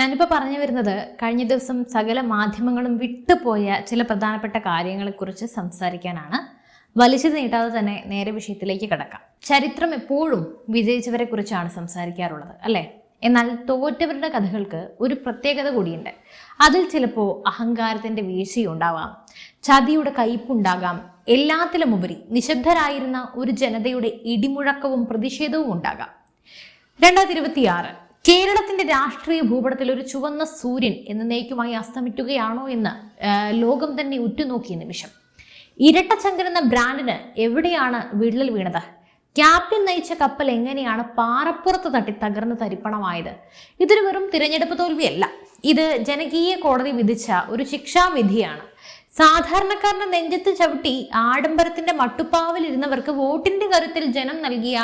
ഞാനിപ്പോൾ പറഞ്ഞു വരുന്നത് കഴിഞ്ഞ ദിവസം സകല മാധ്യമങ്ങളും വിട്ടുപോയ ചില പ്രധാനപ്പെട്ട കാര്യങ്ങളെക്കുറിച്ച് സംസാരിക്കാനാണ്. വലിച്ചു നീട്ടാതെ തന്നെ നേരെ വിഷയത്തിലേക്ക് കടക്കാം. ചരിത്രം എപ്പോഴും വിജയിച്ചവരെ കുറിച്ചാണ് സംസാരിക്കാറുള്ളത്, അല്ലേ? എന്നാൽ തോറ്റവരുടെ കഥകൾക്ക് ഒരു പ്രത്യേകത കൂടിയുണ്ട്. അതിൽ ചിലപ്പോൾ അഹങ്കാരത്തിന്റെ വീഴ്ചയുണ്ടാവാം, ചതിയുടെ കയ്പുണ്ടാകാം, എല്ലാത്തിലുമുപരി നിശബ്ദരായിരുന്ന ഒരു ജനതയുടെ ഇടിമുഴക്കവും പ്രതിഷേധവും ഉണ്ടാകാം. 2026 കേരളത്തിന്റെ രാഷ്ട്രീയ ഭൂപടത്തിൽ ഒരു ചുവന്ന സൂര്യൻ എന്നേക്കുമായി അസ്തമിക്കുകയാണോ എന്ന് ലോകം തന്നെ ഉറ്റുനോക്കിയ നിമിഷം. ഇരട്ടച്ചങ്കൻ ബ്രാൻഡിന് എവിടെയാണ് വിള്ളൽ വീണത്? ക്യാപ്റ്റൻ നയിച്ച കപ്പൽ എങ്ങനെയാണ് പാറപ്പുറത്ത് തട്ടി തകർന്ന് തരിപ്പണമായത്? ഇതൊരു വെറും തിരഞ്ഞെടുപ്പ് തോൽവിയല്ല, ഇത് ജനകീയ കോടതി വിധിച്ച ഒരു ശിക്ഷാവിധിയാണ്. സാധാരണക്കാരന്റെ നെഞ്ചത്ത് ചവിട്ടി ആഡംബരത്തിന്റെ മട്ടുപ്പാവിലിരുന്നവർക്ക് വോട്ടിന്റെ കരുത്തിൽ ജനം നൽകിയ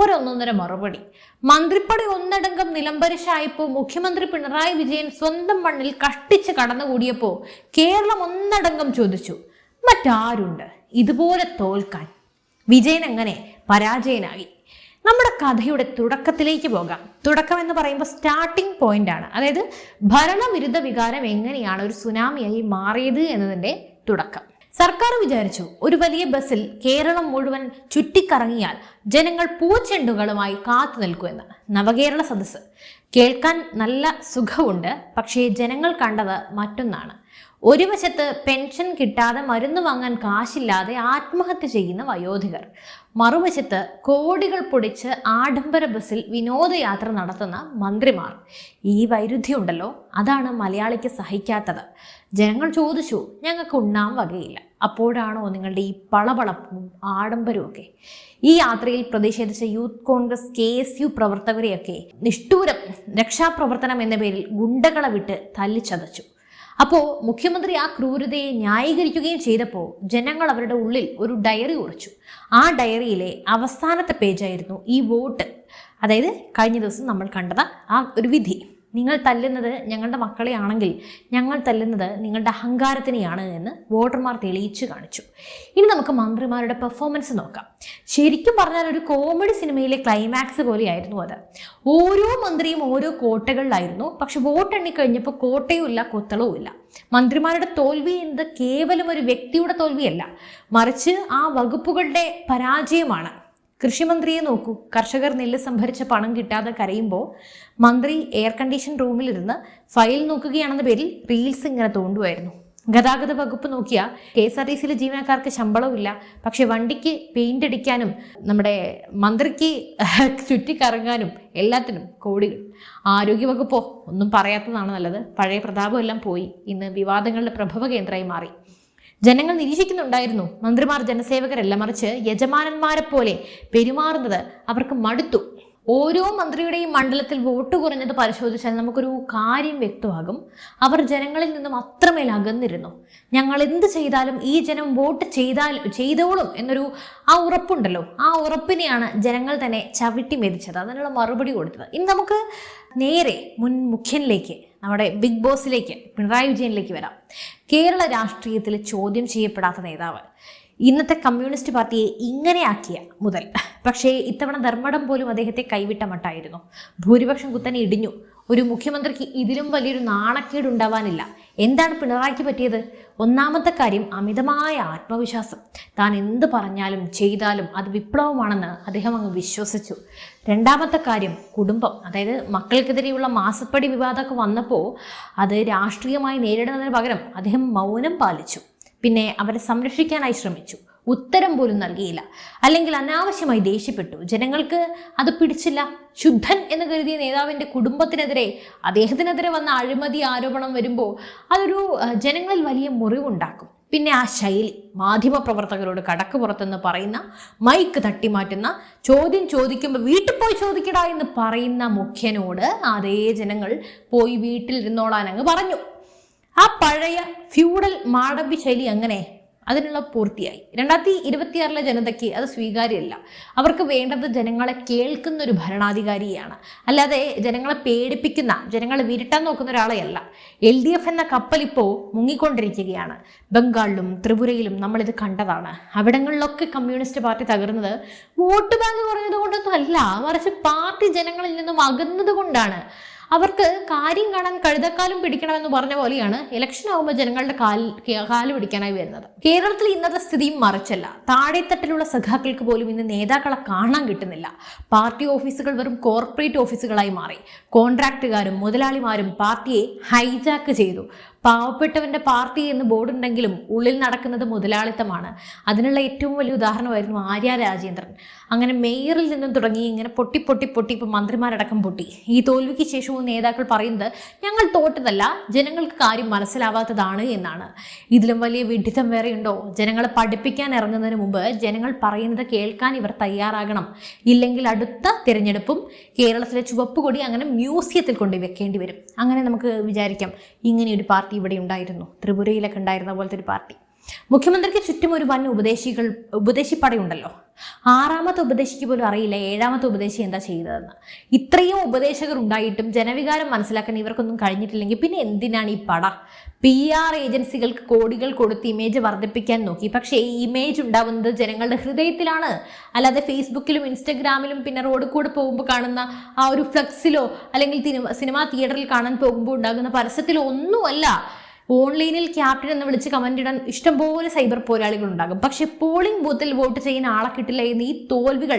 ഒരൊന്നൊന്നര മറുപടി. മന്ത്രിപ്പടി ഒന്നടങ്കം നിലംപരിശായപ്പോ മുഖ്യമന്ത്രി പിണറായി വിജയൻ സ്വന്തം മണ്ണിൽ കഷ്ടിച്ച് കടന്നുകൂടിയപ്പോ കേരളം ഒന്നടങ്കം ചോദിച്ചു, മറ്റാരുണ്ട് ഇതുപോലെ തോൽക്കാൻ? വിജയൻ അങ്ങനെ പരാജയനായി. നമ്മുടെ കഥയുടെ തുടക്കത്തിലേക്ക് പോകാം. തുടക്കം എന്ന് പറയുമ്പോൾ സ്റ്റാർട്ടിംഗ് പോയിന്റ് ആണ്. അതായത് ഭരണവിരുദ്ധ വികാരം എങ്ങനെയാണ് ഒരു സുനാമിയായി മാറിയത് എന്നതിന്റെ തുടക്കം. സർക്കാർ വിചാരിച്ചു ഒരു വലിയ ബസ്സിൽ കേരളം മുഴുവൻ ചുറ്റിക്കറങ്ങിയാൽ ജനങ്ങൾ പൂച്ചെണ്ടുകളുമായി കാത്തു നിൽക്കുമെന്ന്. നവകേരള സദസ്സ് കേൾക്കാൻ നല്ല സുഖമുണ്ട്, പക്ഷേ ജനങ്ങൾ കണ്ടത് മറ്റൊന്നാണ്. ഒരു വശത്ത് പെൻഷൻ കിട്ടാതെ മരുന്ന് വാങ്ങാൻ കാശില്ലാതെ ആത്മഹത്യ ചെയ്യുന്ന വയോധികർ, മറുവശത്ത് കോടികൾ പൊടിച്ച് ആഡംബര ബസ്സിൽ വിനോദയാത്ര നടത്തുന്ന മന്ത്രിമാർ. ഈ വൈരുദ്ധ്യം ഉണ്ടല്ലോ, അതാണ് മലയാളിക്ക് സഹിക്കാത്തത്. ജനങ്ങൾ ചോദിച്ചു, ഞങ്ങൾക്ക് ഉണ്ണാൻ വകയില്ല. അപ്പോഴാണോ നിങ്ങളുടെ ഈ പളപളപ്പും ആഡംബരവും ഒക്കെ? ഈ യാത്രയിൽ പ്രതിഷേധിച്ച യൂത്ത് കോൺഗ്രസ് KSU പ്രവർത്തകരെയൊക്കെ നിഷ്ഠൂരം രക്ഷാപ്രവർത്തനം എന്ന പേരിൽ ഗുണ്ടകളെ വിട്ട് തല്ലിച്ചതച്ചു. അപ്പോൾ മുഖ്യമന്ത്രി ആ ക്രൂരതയെ ന്യായീകരിക്കുകയും ചെയ്തപ്പോൾ ജനങ്ങൾ അവരുടെ ഉള്ളിൽ ഒരു ഡയറി കുറിച്ചു. ആ ഡയറിയിലെ അവസാനത്തെ പേജായിരുന്നു ഈ വോട്ട്. അതായത് കഴിഞ്ഞ ദിവസം നമ്മൾ കണ്ടത് ആ ഒരു വിധി. നിങ്ങൾ തല്ലുന്നത് ഞങ്ങളുടെ മക്കളെ ആണെങ്കിൽ ഞങ്ങൾ തല്ലുന്നത് നിങ്ങളുടെ അഹങ്കാരത്തിനെയാണ് എന്ന് വോട്ടർമാർ തെളിയിച്ചു കാണിച്ചു. ഇനി നമുക്ക് മന്ത്രിമാരുടെ പെർഫോമൻസ് നോക്കാം. ശരിക്കും പറഞ്ഞാൽ ഒരു കോമഡി സിനിമയിലെ ക്ലൈമാക്സ് പോലെയായിരുന്നു അത്. ഓരോ മന്ത്രിയും ഓരോ കോട്ടകളിലായിരുന്നു, പക്ഷെ വോട്ടെണ്ണി കഴിഞ്ഞപ്പോൾ കോട്ടയും ഇല്ല, കൊത്തളവും ഇല്ല. മന്ത്രിമാരുടെ തോൽവി എന്നത് കേവലം ഒരു വ്യക്തിയുടെ തോൽവിയല്ല, മറിച്ച് ആ വകുപ്പുകളുടെ പരാജയമാണ്. കൃഷിമന്ത്രിയെ നോക്കൂ, കർഷകർ നെല്ല് സംഭരിച്ച പണം കിട്ടാതെ കരയുമ്പോൾ മന്ത്രി എയർ കണ്ടീഷൻ റൂമിലിരുന്ന് ഫയൽ നോക്കുകയാണെന്ന പേരിൽ റീൽസ് ഇങ്ങനെ തോണ്ടുമായിരുന്നു. ഗതാഗത വകുപ്പ് നോക്കിയാൽ KSRTCയിലെ ജീവനക്കാർക്ക് ശമ്പളമില്ല, പക്ഷെ വണ്ടിക്ക് പെയിന്റ് അടിക്കാനും നമ്മുടെ മന്ത്രിക്ക് ചുറ്റിക്കറങ്ങാനും എല്ലാത്തിനും കോടികൾ. ആരോഗ്യവകുപ്പോ ഒന്നും പറയാത്തതാണ് നല്ലത്. പഴയ പ്രതാപം എല്ലാം പോയി, ഇന്ന് വിവാദങ്ങളുടെ പ്രഭവ കേന്ദ്രമായി മാറി. ജനങ്ങൾ നിരീക്ഷിക്കുന്നുണ്ടായിരുന്നു, മന്ത്രിമാർ ജനസേവകരല്ല, മറിച്ച് യജമാനന്മാരെ പോലെ പെരുമാറുന്നത് അവർക്ക് മടുത്തു. ഓരോ മന്ത്രിയുടെയും മണ്ഡലത്തിൽ വോട്ട് കുറഞ്ഞത് പരിശോധിച്ചാൽ നമുക്കൊരു കാര്യം വ്യക്തമാകും. അവർ ജനങ്ങളിൽ നിന്നും അത്രമേൽ അകന്നിരുന്നു. ഞങ്ങൾ എന്ത് ചെയ്താലും ഈ ജനം വോട്ട് ചെയ്തോളും എന്നൊരു ആ ഉറപ്പുണ്ടല്ലോ, ആ ഉറപ്പിനെയാണ് ജനങ്ങൾ തന്നെ ചവിട്ടി മെതിച്ചത്, അതിനുള്ള മറുപടി കൊടുത്തത്. ഇനി നമുക്ക് നേരെ മുൻ മുഖ്യനിലേക്ക്, നമ്മുടെ ബിഗ് ബോസിലേക്ക്, പിണറായി വിജയനിലേക്ക് വരാം. കേരള രാഷ്ട്രീയത്തിൽ ചോദ്യം ചെയ്യപ്പെടാത്ത നേതാവ്, ഇന്നത്തെ കമ്മ്യൂണിസ്റ്റ് പാർട്ടിയെ ഇങ്ങനെയാക്കിയ മുതൽ. പക്ഷേ ഇത്തവണ ധർമ്മടം പോലും അദ്ദേഹത്തെ കൈവിട്ട മട്ടായിരുന്നു. ഭൂരിപക്ഷം കുത്തനെ ഇടിഞ്ഞു. ഒരു മുഖ്യമന്ത്രിക്ക് ഇതിലും വലിയൊരു നാണക്കേട് ഉണ്ടാവാനില്ല. എന്താണ് പിണറായിക്ക് പറ്റിയത്? ഒന്നാമത്തെ കാര്യം അമിതമായ ആത്മവിശ്വാസം. താൻ എന്ത് പറഞ്ഞാലും ചെയ്താലും അത് വിപ്ലവമാണെന്ന് അദ്ദേഹം അങ്ങ് വിശ്വസിച്ചു. രണ്ടാമത്തെ കാര്യം കുടുംബം. അതായത് മക്കൾക്കെതിരെയുള്ള മാസപ്പടി വിവാദമൊക്കെ വന്നപ്പോൾ അത് രാഷ്ട്രീയമായി നേരിടുന്നതിന് പകരം അദ്ദേഹം മൗനം പാലിച്ചു. പിന്നെ അവരെ സംരക്ഷിക്കാനായി ശ്രമിച്ചു, ഉത്തരം പോലും നൽകിയില്ല. അല്ലെങ്കിൽ അനാവശ്യമായി ദേഷ്യപ്പെട്ടു. ജനങ്ങൾക്ക് അത് പിടിച്ചില്ല. ശുദ്ധൻ എന്ന് കരുതിയ നേതാവിൻ്റെ കുടുംബത്തിനെതിരെ, അദ്ദേഹത്തിനെതിരെ വന്ന അഴിമതി ആരോപണം വരുമ്പോൾ അതൊരു ജനങ്ങളിൽ വലിയ മുറിവുണ്ടാക്കും. പിന്നെ ആ ശൈലി, മാധ്യമപ്രവർത്തകരോട് കടക്ക് പുറത്തെന്ന് പറയുന്ന, മൈക്ക് തട്ടിമാറ്റുന്ന, ചോദ്യം ചോദിക്കുമ്പോൾ വീട്ടിൽ പോയി ചോദിക്കടാ എന്ന് പറയുന്ന മുഖ്യനോട് അതേ ജനങ്ങൾ പോയി വീട്ടിലിരുന്നോളാൻ അങ്ങ് പറഞ്ഞു. ആ പഴയ ഫ്യൂഡൽ മാടമ്പി ശൈലി അങ്ങനെ അതിനുള്ള പൂർത്തിയായി. 2026 ജനതയ്ക്ക് അത് സ്വീകാര്യമല്ല. അവർക്ക് വേണ്ടത് ജനങ്ങളെ കേൾക്കുന്ന ഒരു ഭരണാധികാരിയാണ്, അല്ലാതെ ജനങ്ങളെ പേടിപ്പിക്കുന്ന, ജനങ്ങളെ വിരട്ടാൻ നോക്കുന്ന ഒരാളെയല്ല. LDF എന്ന കപ്പൽ ഇപ്പോൾ മുങ്ങിക്കൊണ്ടിരിക്കുകയാണ്. ബംഗാളിലും ത്രിപുരയിലും നമ്മളിത് കണ്ടതാണ്. അവിടങ്ങളിലൊക്കെ കമ്മ്യൂണിസ്റ്റ് പാർട്ടി തകർന്നത് വോട്ട് ബാങ്ക് കുറഞ്ഞത് കൊണ്ടൊന്നും അല്ല, മറിച്ച് പാർട്ടി ജനങ്ങളിൽ നിന്നും അകന്നത് കൊണ്ടാണ്. അവർക്ക് കാര്യം കാണാൻ കഴുതക്കാലം പിടിക്കണമെന്ന് പറഞ്ഞ പോലെയാണ് ഇലക്ഷൻ ആകുമ്പോൾ ജനങ്ങളുടെ കാല് പിടിക്കാനായി വരുന്നത്. കേരളത്തിൽ ഇന്നത്തെ സ്ഥിതിയും മറിച്ചല്ല. താഴെത്തട്ടിലുള്ള സഖാക്കൾക്ക് പോലും ഇന്ന് നേതാക്കളെ കാണാൻ കിട്ടുന്നില്ല. പാർട്ടി ഓഫീസുകൾ വെറും കോർപ്പറേറ്റ് ഓഫീസുകളായി മാറി. കോൺട്രാക്റ്റുകാരും മുതലാളിമാരും പാർട്ടിയെ ഹൈജാക്ക് ചെയ്തു. പാവപ്പെട്ടവന്റെ പാർട്ടി എന്ന് ബോർഡുണ്ടെങ്കിലും ഉള്ളിൽ നടക്കുന്നത് മുതലാളിത്തമാണ്. അതിനുള്ള ഏറ്റവും വലിയ ഉദാഹരണമായിരുന്നു ആര്യ രാജേന്ദ്രൻ. അങ്ങനെ മേയറിൽ നിന്നും തുടങ്ങി ഇങ്ങനെ പൊട്ടി ഇപ്പം മന്ത്രിമാരടക്കം പൊട്ടി. ഈ തോൽവിക്ക് ശേഷവും നേതാക്കൾ പറയുന്നത് ഞങ്ങൾ തോറ്റതല്ല, ജനങ്ങൾക്ക് കാര്യം മനസ്സിലാവാത്തതാണ് എന്നാണ്. ഇതിലും വലിയ വിഡിത്തം വേറെയുണ്ടോ? ജനങ്ങളെ പഠിപ്പിക്കാൻ ഇറങ്ങുന്നതിന് മുമ്പ് ജനങ്ങൾ പറയുന്നത് കേൾക്കാൻ ഇവർ തയ്യാറാകണം. ഇല്ലെങ്കിൽ അടുത്ത തിരഞ്ഞെടുപ്പും കേരളത്തിലെ ചുവപ്പ് കൊടി അങ്ങനെ മ്യൂസിയത്തിൽ കൊണ്ട് വെക്കേണ്ടി വരും. അങ്ങനെ നമുക്ക് വിചാരിക്കാം, ഇങ്ങനെയൊരു പാർട്ടി ഇവിടെ ഉണ്ടായിരുന്നു, ത്രിപുരയിലൊക്കെ ഉണ്ടായിരുന്ന പോലത്തെ ഒരു പാർട്ടി. മുഖ്യമന്ത്രിക്ക് ചുറ്റും ഒരു വൻ ഉപദേശിപ്പടയുണ്ടല്ലോ. 6ാമത്തെ ഉപദേശിക്ക് പോലും അറിയില്ല 7ാമത്തെ ഉപദേശി എന്താ ചെയ്തതെന്ന്. ഇത്രയും ഉപദേശകർ ഉണ്ടായിട്ടും ജനവികാരം മനസ്സിലാക്കാൻ ഇവർക്കൊന്നും കഴിഞ്ഞിട്ടില്ലെങ്കിൽ പിന്നെ എന്തിനാണ് ഈ പട? PR ഏജൻസികൾക്ക് കോടികൾ കൊടുത്ത് ഇമേജ് വർദ്ധിപ്പിക്കാൻ നോക്കി. പക്ഷേ ഈ ഇമേജ് ഉണ്ടാവുന്നത് ജനങ്ങളുടെ ഹൃദയത്തിലാണ്, അല്ലാതെ ഫേസ്ബുക്കിലും ഇൻസ്റ്റഗ്രാമിലും പിന്നെ റോഡിൽ കൂടെ പോകുമ്പോൾ കാണുന്ന ആ ഒരു ഫ്ലെക്സിലോ അല്ലെങ്കിൽ സിനിമാ തിയേറ്ററിൽ കാണാൻ പോകുമ്പോൾ ഉണ്ടാകുന്ന പരസ്യത്തിലോ ഒന്നുമല്ല. ഓൺലൈനിൽ ക്യാപ്റ്റൻ എന്ന് വിളിച്ച് കമന്റ് ഇടാൻ ഇഷ്ടംപോലെ സൈബർ പോരാളികൾ ഉണ്ടാകും. പക്ഷെ പോളിംഗ് ബൂത്തിൽ വോട്ട് ചെയ്യുന്ന ആളെ കിട്ടില്ല എന്ന് ഈ തോൽവികൾ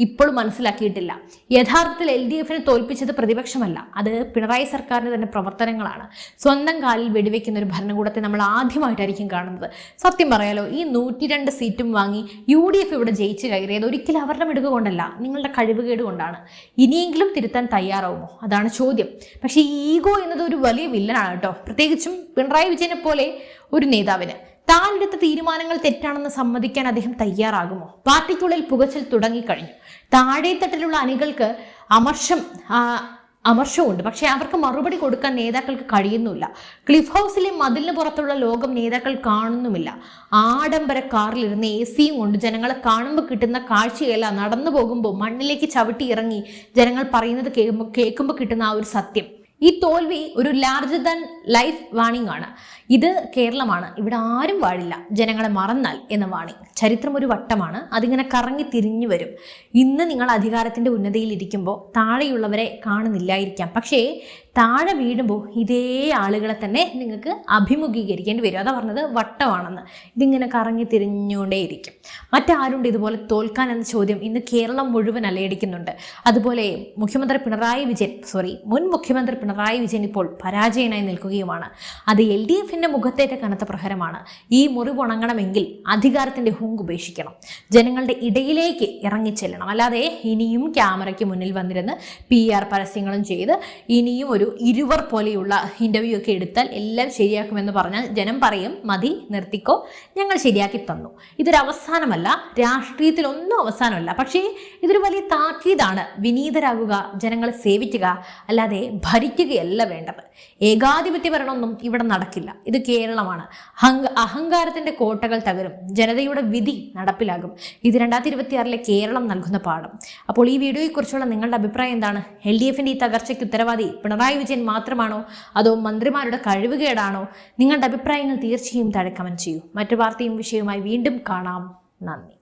ഇപ്പോഴും മനസ്സിലാക്കിയിട്ടില്ല. യഥാർത്ഥത്തിൽ LDFനെ തോൽപ്പിച്ചത് പ്രതിപക്ഷമല്ല, അത് പിണറായി സർക്കാരിന്റെ തന്നെ പ്രവർത്തനങ്ങളാണ്. സ്വന്തം കാലിൽ വെടിവെക്കുന്ന ഒരു ഭരണകൂടത്തെ നമ്മൾ ആദ്യമായിട്ടായിരിക്കും കാണുന്നത്. സത്യം പറയാലോ, ഈ 102 സീറ്റും വാങ്ങി UDF ഇവിടെ ജയിച്ചു കയറിയത് ഒരിക്കലും അവരുടെ മിടുക്ക് കൊണ്ടല്ല, നിങ്ങളുടെ കഴിവുകേട് കൊണ്ടാണ്. ഇനിയെങ്കിലും തിരുത്താൻ തയ്യാറാവുമോ? അതാണ് ചോദ്യം. പക്ഷേ ഈ ഈഗോ എന്നത് ഒരു വലിയ വില്ലനാണ് കേട്ടോ, പ്രത്യേകിച്ചും പിണറായി വിജയനെ പോലെ ഒരു നേതാവിന്. താൻ എടുത്ത തീരുമാനങ്ങൾ തെറ്റാണെന്ന് സമ്മതിക്കാൻ അദ്ദേഹം തയ്യാറാകുമോ? പാർട്ടിക്കുള്ളിൽ പുകച്ചിൽ തുടങ്ങിക്കഴിഞ്ഞു. താഴെത്തട്ടിലുള്ള അണികൾക്ക് അമർഷമുണ്ട്, പക്ഷെ അവർക്ക് മറുപടി കൊടുക്കാൻ നേതാക്കൾക്ക് കഴിയുന്നില്ല. ക്ലിഫ് ഹൗസിലെ മതിലിന് പുറത്തുള്ള ലോകം നേതാക്കൾ കാണുന്നുമില്ല. ആഡംബര കാറിലിരുന്ന് AC കൊണ്ട് ജനങ്ങളെ കാണുമ്പോൾ കിട്ടുന്ന കാഴ്ചയല്ല, നടന്നു പോകുമ്പോൾ മണ്ണിലേക്ക് ചവിട്ടി ഇറങ്ങി ജനങ്ങൾ പറയുന്നത് കേൾക്കുമ്പോൾ കിട്ടുന്ന ആ ഒരു സത്യം. ഈ തോൽവി ഒരു ലാർജർ ദാൻ ലൈഫ് വാണിംഗ് ആണ്. ഇത് കേരളമാണ്, ഇവിടെ ആരും വാഴില്ല ജനങ്ങളെ മറന്നാൽ എന്ന വാണിംഗ്. ചരിത്രം ഒരു വട്ടമാണ്, അതിങ്ങനെ കറങ്ങി തിരിഞ്ഞു വരും. ഇന്ന് നിങ്ങൾ അധികാരത്തിന്റെ ഉന്നതിയിൽ ഇരിക്കുമ്പോൾ താഴെയുള്ളവരെ കാണുന്നില്ലായിരിക്കാം, പക്ഷേ താഴെ വീഴുമ്പോൾ ഇതേ ആളുകളെ തന്നെ നിങ്ങൾക്ക് അഭിമുഖീകരിക്കേണ്ടി വരും. അതാ പറഞ്ഞത് വട്ടമാണെന്ന്. ഇതിങ്ങനെ കറങ്ങി തിരിഞ്ഞുകൊണ്ടേയിരിക്കും. മറ്റാരുണ്ട് ഇതുപോലെ തോൽക്കാൻ എന്ന ചോദ്യം ഇന്ന് കേരളം മുഴുവൻ അലയടിക്കുന്നുണ്ട്. അതുപോലെ മുൻ മുഖ്യമന്ത്രി പിണറായി വിജയൻ ഇപ്പോൾ പരാജയനായി നിൽക്കുകയുമാണ്. അത് LDFന്റെ മുഖത്തേറ്റ കനത്ത പ്രഹരമാണ്. ഈ മുറിവുണങ്ങണമെങ്കിൽ അധികാരത്തിന്റെ ഹുങ്ക് ഉപേക്ഷിക്കണം, ജനങ്ങളുടെ ഇടയിലേക്ക് ഇറങ്ങിച്ചെല്ലണം. അല്ലാതെ ഇനിയും ക്യാമറയ്ക്ക് മുന്നിൽ വന്നിരുന്ന് PR പരസ്യങ്ങളും ചെയ്ത് ഇനിയും ഒരു ഇരുവർ പോലെയുള്ള ഇന്റർവ്യൂ ഒക്കെ എടുത്താൽ എല്ലാം ശരിയാക്കുമെന്ന് പറഞ്ഞാൽ ജനം പറയും, മതി നിർത്തിക്കോ, ഞങ്ങൾ ശരിയാക്കി തന്നു. ഇതൊരു അവസാനമല്ല, രാഷ്ട്രീയത്തിൽ ഒന്നും അവസാനമല്ല. പക്ഷേ ഇതൊരു വലിയ താക്കീതാണ്. വിനീതരാകുക, ജനങ്ങളെ സേവിക്കുക, അല്ലാതെ ഭരിക്കുകയല്ല വേണ്ടത്. ഏകാധിപത്യ ഭരണമൊന്നും ഇവിടെ നടക്കില്ല. ഇത് കേരളമാണ്. അഹങ്കാരത്തിന്റെ കോട്ടകൾ തകരും, ജനതയുടെ വിധി നടപ്പിലാകും. ഇത് 2026 കേരളം നൽകുന്ന പാഠം. അപ്പോൾ ഈ വീഡിയോയെക്കുറിച്ചുള്ള നിങ്ങളുടെ അഭിപ്രായം എന്താണ്? LDFന്റെ ഈ തകർച്ചയ്ക്ക് ഉത്തരവാദി പിണറായി വിജയൻ മാത്രമാണോ, അതോ മന്ത്രിമാരുടെ കഴിവുകേടാണോ? നിങ്ങളുടെ അഭിപ്രായങ്ങൾ തീർച്ചയായും താഴെ കമന്റ് ചെയ്യൂ. മറ്റു വാർത്തയും വിഷയവുമായി വീണ്ടും കാണാം. നന്ദി.